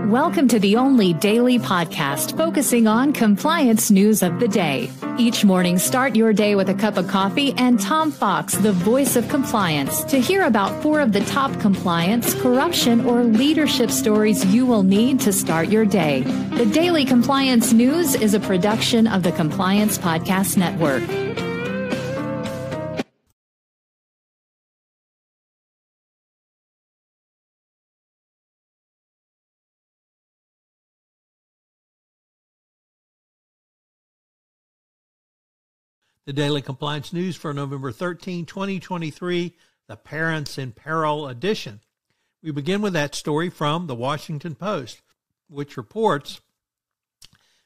Welcome to the only daily podcast focusing on compliance news of the day. Each morning, start your day with a cup of coffee and Tom Fox, the voice of compliance, to hear about 4 of the top compliance, corruption, or leadership stories you will need to start your day. The Daily Compliance News is a production of the Compliance Podcast Network. The Daily Compliance News for November 13, 2023, the Parents in Peril edition. We begin with that story from the Washington Post, which reports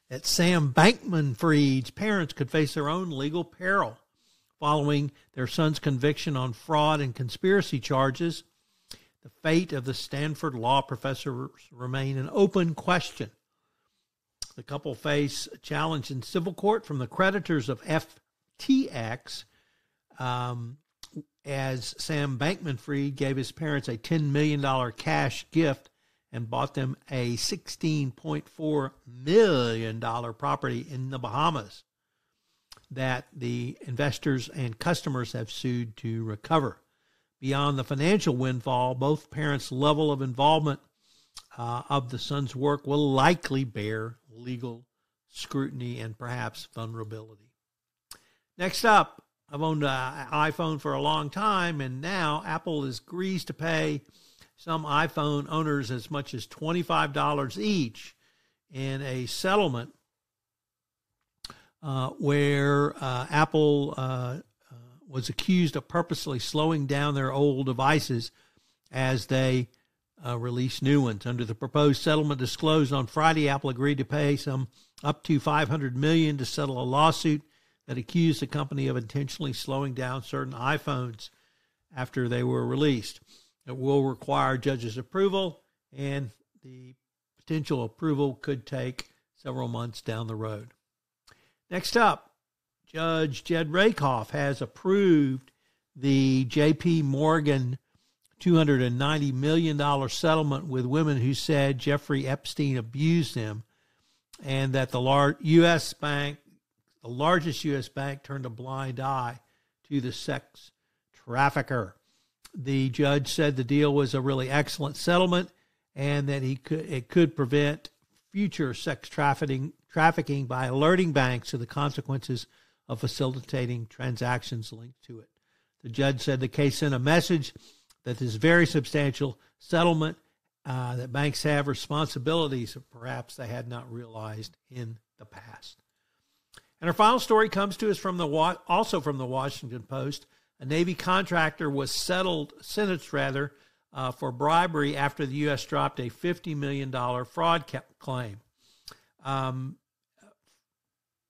that Sam Bankman-Fried's parents could face their own legal peril following their son's conviction on fraud and conspiracy charges. The fate of the Stanford law professors remain an open question. The couple face a challenge in civil court from the creditors of FTX, as Sam Bankman-Fried gave his parents a $10 million cash gift and bought them a $16.4 million property in the Bahamas that the investors and customers have sued to recover. Beyond the financial windfall, both parents' level of involvement of the son's work will likely bear legal scrutiny and perhaps vulnerability. Next up, I've owned an iPhone for a long time, and now Apple agrees to pay some iPhone owners as much as $25 each in a settlement where Apple was accused of purposely slowing down their old devices as they release new ones. Under the proposed settlement disclosed on Friday, Apple agreed to pay some up to $500 million to settle a lawsuit that accused the company of intentionally slowing down certain iPhones after they were released. It will require judges' approval, and the potential approval could take several months down the road. Next up, Judge Jed Rakoff has approved the JPMorgan $290 million settlement with women who said Jeffrey Epstein abused them, and that the largest U.S. bank turned a blind eye to the sex trafficker. The judge said the deal was a really excellent settlement and that it could prevent future sex trafficking by alerting banks to the consequences of facilitating transactions linked to it. The judge said the case sent a message that this very substantial settlement, that banks have responsibilities that perhaps they had not realized in the past. And our final story comes to us from also from the Washington Post. A Navy contractor was sentenced for bribery after the U.S. dropped a $50 million fraud claim.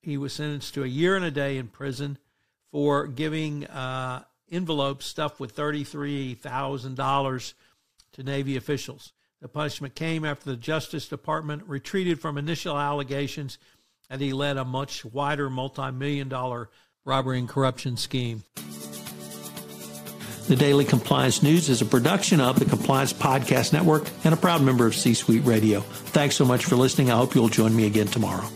He was sentenced to a year and a day in prison for giving envelopes stuffed with $33,000 to Navy officials. The punishment came after the Justice Department retreated from initial allegations that he led a much wider multi-million-dollar robbery and corruption scheme. The Daily Compliance News is a production of the Compliance Podcast Network and a proud member of C-Suite Radio. Thanks so much for listening. I hope you'll join me again tomorrow.